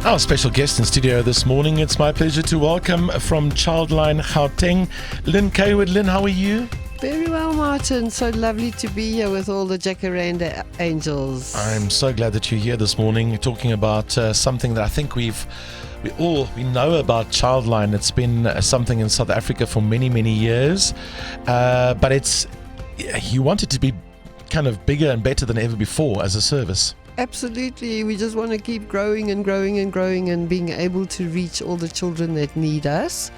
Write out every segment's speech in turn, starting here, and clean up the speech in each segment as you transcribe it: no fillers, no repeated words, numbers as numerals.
Our special guest in studio this morning, it's my pleasure to welcome from Childline Gauteng, Lynn Kaywood. Lynn, how are you? Very well, Martin. So lovely to be here with all the Jacaranda angels. I'm so glad that you're here this morning talking about something that I think we know about Childline. It's been something in South Africa for many, many years, but you want it to be kind of bigger and better than ever before as a service. Absolutely. We just want to keep growing and growing and growing and being able to reach all the children that need us.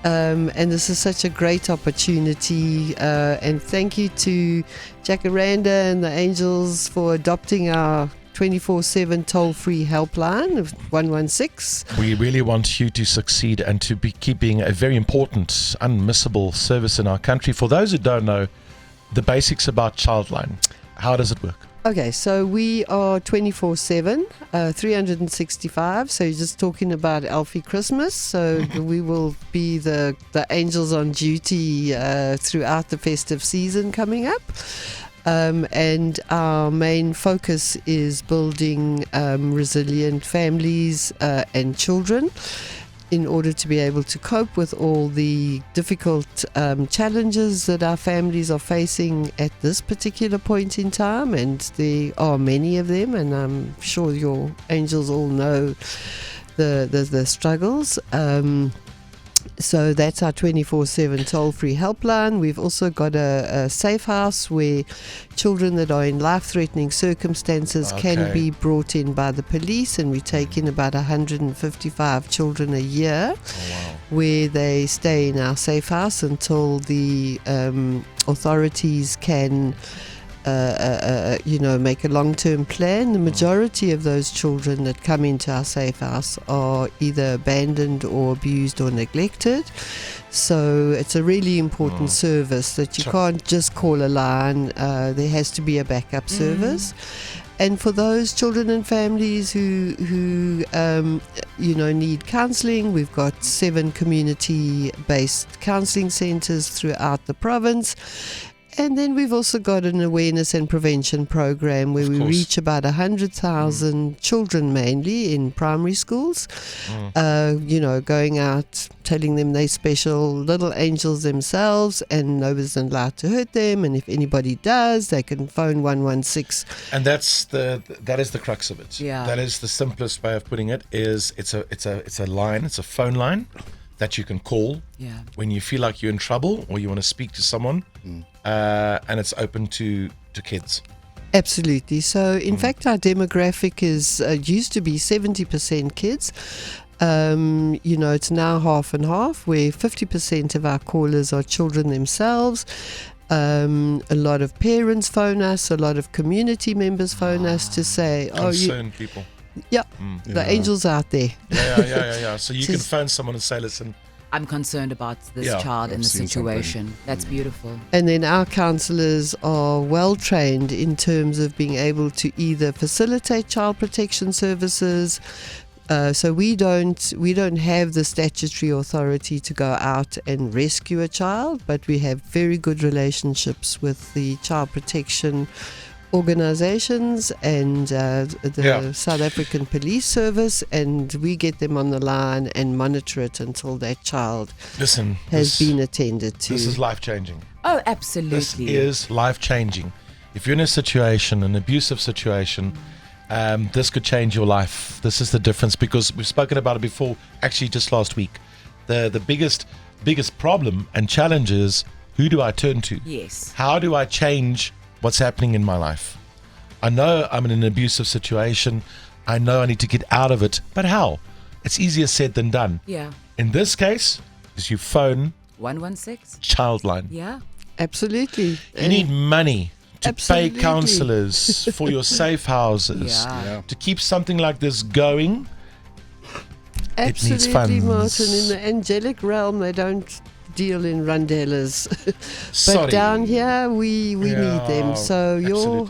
And this is such a great opportunity. And thank you to Jacaranda and the Angels for adopting our 24/7 toll-free helpline of 116. We really want you to succeed and to keep being a very important, unmissable service in our country. For those who don't know the basics about Childline, how does it work? Okay, so we are 24/7, 365. So you're just talking about Alfie Christmas. So we will be the angels on duty throughout the festive season coming up. And our main focus is building resilient families and children in order to be able to cope with all the difficult challenges that our families are facing at this particular point in time, and there are many of them, and I'm sure your angels all know the struggles. So that's our 24/7 toll-free helpline. We've also got a safe house where children that are in life-threatening circumstances can be brought in by the police, and we take in about 155 children a year, where they stay in our safe house until the authorities can make a long-term plan. The majority of those children that come into our safe house are either abandoned or abused or neglected. So it's a really important service that you can't just call a line. There has to be a backup service. And for those children and families who need counselling, we've got 7 community-based counselling centres throughout the province. And then we've also got an awareness and prevention program where we reach about 100,000 children, mainly in primary schools, going out, telling them they're special little angels themselves and nobody's allowed to hurt them. And if anybody does, they can phone 116. And that is the crux of it. Yeah. That is the simplest way of putting it. It's a line, it's a phone line that you can call when you feel like you're in trouble or you want to speak to someone, and it's open to kids. Absolutely. So in fact our demographic is used to be 70% kids. It's now half and half, where 50% of our callers are children themselves. A lot of parents phone us, a lot of community members phone us to say, concerned people. Yeah, the angels out there. Yeah. So you can phone someone and say, listen, I'm concerned about this child in the situation. That's beautiful. And then our counsellors are well trained in terms of being able to either facilitate child protection services. So we don't have the statutory authority to go out and rescue a child, but we have very good relationships with the child protection organizations and the South African Police Service, and we get them on the line and monitor it until that child has been attended to. This is life-changing. Oh, absolutely. This is life-changing. If you're in a situation, an abusive situation, this could change your life. This is the difference, because we've spoken about it before, actually just last week. The biggest problem and challenge is, who do I turn to? Yes. How do I change what's happening in my life? I know I'm in an abusive situation. I know I need to get out of it. But how? It's easier said than done. Yeah. In this case, is you phone 116 Childline. Yeah. Absolutely. You need money to Absolutely. pay counsellors for your safe houses. To keep something like this going, it needs funds. Absolutely, Martin. In the angelic realm, they don't deal in randellas. But down here, we need them. So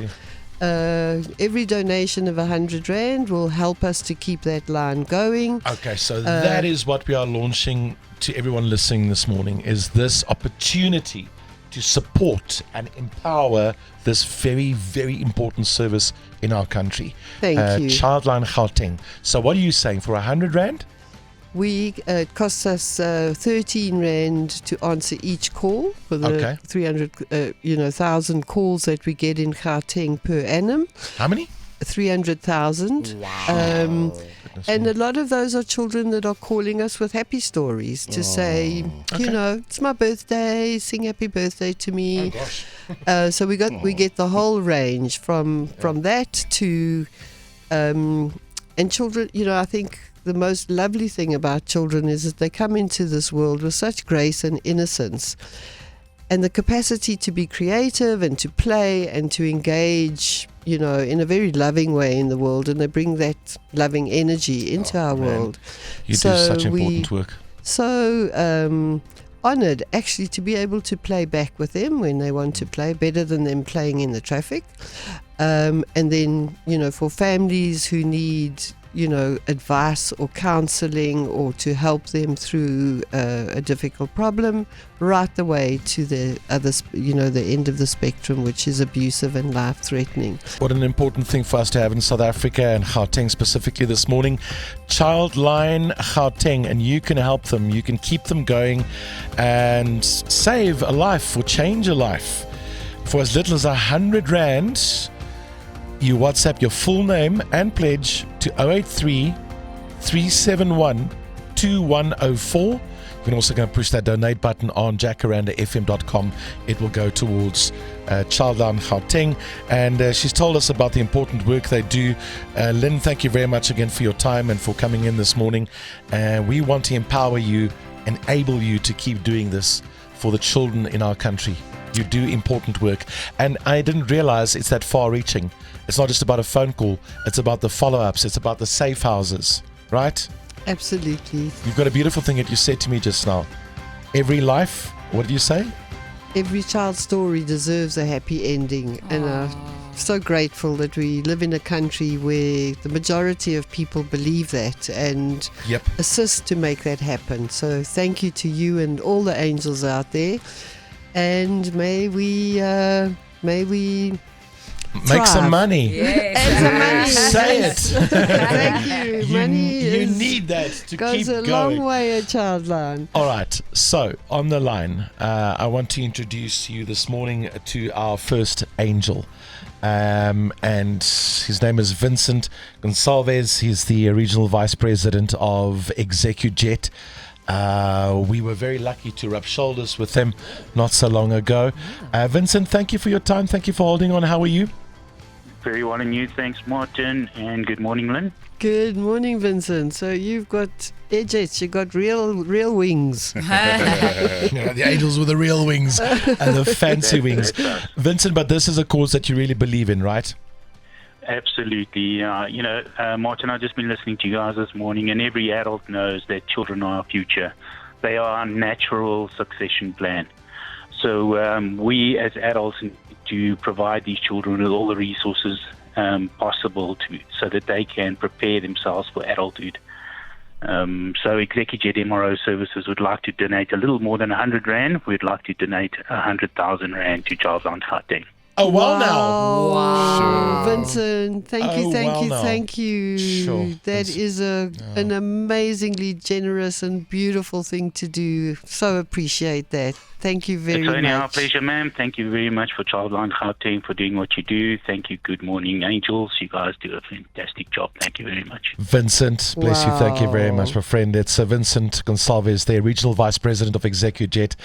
every donation of 100 Rand will help us to keep that line going. Okay, so that is what we are launching to everyone listening this morning, is this opportunity to support and empower this very, very important service in our country. Thank you. Childline Gauteng. So what are you saying, for 100 Rand? It costs us 13 Rand to answer each call for the 300,000 calls that we get in Gauteng per annum. How many? 300,000. Wow. And a lot of those are children that are calling us with happy stories to say, it's my birthday, sing happy birthday to me. Oh gosh. So we get the whole range from that to and children. I think the most lovely thing about children is that they come into this world with such grace and innocence, and the capacity to be creative and to play and to engage, in a very loving way in the world, and they bring that loving energy into our world. You do such important work. So honoured actually to be able to play back with them when they want to play, better than them playing in the traffic. And then, for families who need advice or counselling or to help them through a difficult problem, right the way to the other, the end of the spectrum, which is abusive and life-threatening. What an important thing for us to have in South Africa and Gauteng specifically this morning. Childline Gauteng, and you can help them. You can keep them going and save a life or change a life. For as little as 100 Rand, you WhatsApp your full name and pledge to 083 371 2104. You can also go and push that donate button on jacarandafm.com. It will go towards Childline Gauteng. And she's told us about the important work they do. Lynn, thank you very much again for your time and for coming in this morning. We want to empower you, enable you to keep doing this for the children in our country. You do important work. And I didn't realize it's that far-reaching. It's not just about a phone call. It's about the follow-ups. It's about the safe houses, right? Absolutely. You've got a beautiful thing that you said to me just now. Every life, what did you say? Every child's story deserves a happy ending. And I'm so grateful that we live in a country where the majority of people believe that and assist to make that happen. So thank you to you and all the angels out there. And may we make some money. Yes. Say it. Thank you. Money you need that to keep going. Goes a long way at Childline. All right. So on the line, I want to introduce you this morning to our first angel. And his name is Vincent Gonçalves. He's the regional vice president of ExecuJet. We were very lucky to rub shoulders with him not so long ago. Vincent, thank you for your time. Thank you for holding on. How are you? Very well, and you. Thanks, Martin, and good morning, Lynn. Good morning, Vincent. So you've got air jets, you've got real wings. The angels with the real wings and the fancy wings. Vincent, but this is a cause that you really believe in, right? Absolutely. Martin, I've just been listening to you guys this morning, and every adult knows that children are our future. They are our natural succession plan. So we as adults need to provide these children with all the resources possible so that they can prepare themselves for adulthood. So ExecuJet MRO Services would like to donate a little more than 100 Rand. We'd like to donate 100,000 Rand to Childline Gauteng. Oh, well now. Wow. Vincent, thank you. Sure. That is an amazingly generous and beautiful thing to do. So appreciate that. Thank you very much. It's only our pleasure, ma'am. Thank you very much for Childline Gauteng for doing what you do. Thank you. Good morning, angels. You guys do a fantastic job. Thank you very much. Vincent, bless you. Thank you very much, my friend. It's Vincent Gonçalves, the regional vice president of ExecuJet.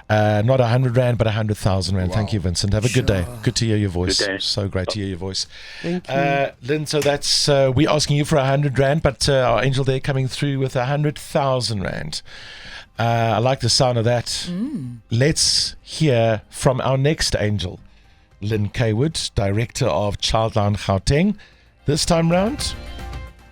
Not 100 Rand, but 100,000 Rand. Wow. Thank you, Vincent. Have a good day. Good to hear your voice. Good day. So great to hear your voice. Thank you. Lynn, so that's, we're asking you for 100 Rand, but our angel there coming through with 100,000 Rand. I like the sound of that. Let's hear from our next angel, Lynn Kaywood, director of Childline Gauteng. This time round.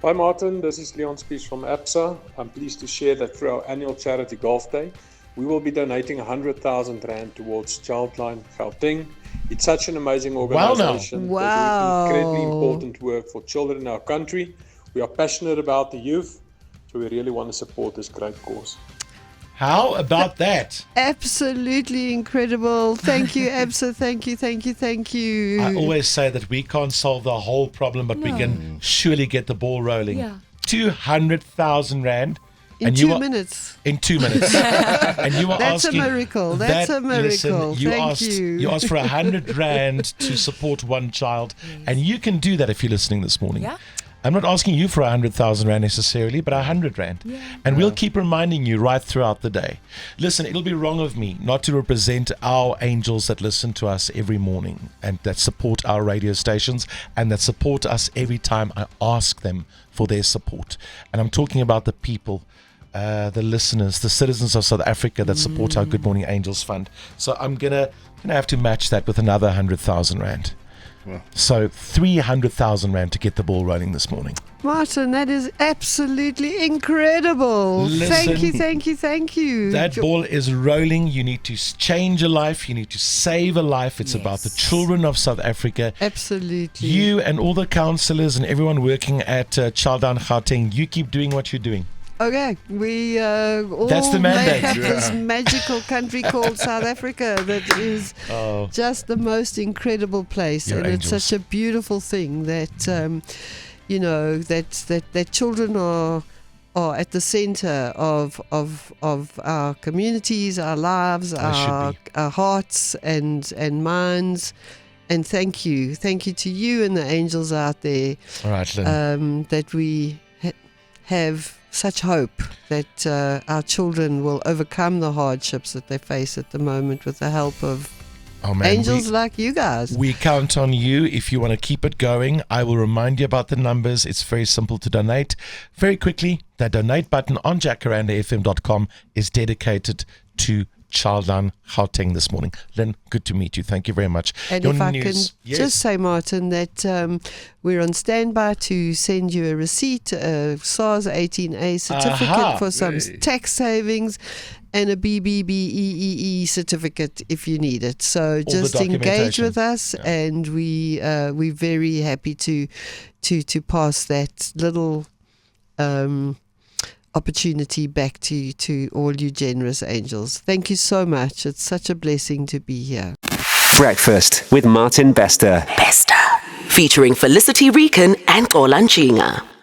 Hi Martin, this is Leon Spies from APSA. I'm pleased to share that through our annual charity Golf Day, we will be donating 100,000 Rand towards Childline Gauteng. It's such an amazing organization. Wow. They do incredibly important work for children in our country. We are passionate about the youth, so we really want to support this great cause. How about that? Absolutely incredible. Thank you, Absa. Thank you. I always say that we can't solve the whole problem, but we can surely get the ball rolling. Yeah. 200,000 rand. In 2 minutes. In 2 minutes. And you are That's asking... a miracle. That's a miracle. Thank you. You asked for 100 rand to support one child. Yes. And you can do that if you're listening this morning. Yeah. I'm not asking you for 100,000 rand necessarily, but 100 rand. Yeah. And we'll keep reminding you right throughout the day. Listen, it'll be wrong of me not to represent our angels that listen to us every morning and that support our radio stations and that support us every time I ask them for their support. And I'm talking about the people, the listeners, the citizens of South Africa that support our Good Morning Angels Fund. So I'm gonna have to match that with another 100,000 rand. Wow. So 300,000 rand to get the ball rolling this morning. Martin, that is absolutely incredible. Listen, Thank you. That ball is rolling. You need to change a life. You need to save a life. It's about the children of South Africa. Absolutely. You and all the councillors and everyone working at Childline Gauteng, you keep doing what you're doing. Okay, we all That's the mandate. make up this magical country called South Africa that is just the most incredible place. You're and angels. It's such a beautiful thing that, that children are at the center of our communities, our lives, our hearts and minds. And thank you to you and the angels out there. All right, Lynn. That we have such hope that our children will overcome the hardships that they face at the moment with the help of angels like you guys. We count on you if you want to keep it going. I will remind you about the numbers. It's very simple to donate. Very quickly, that donate button on jacarandafm.com is dedicated to Childline Gauteng this morning. Lynn, good to meet you. Thank you very much. And if I can just say, Martin, that we're on standby to send you a receipt, a SARS 18A certificate for some tax savings and a BBBEEE certificate if you need it. So just engage with us, and we're very happy to pass that little opportunity back to all you generous angels. Thank you so much. It's such a blessing to be here. Breakfast with Martin Bester. Featuring Felicity Rican and Kolan Chinga.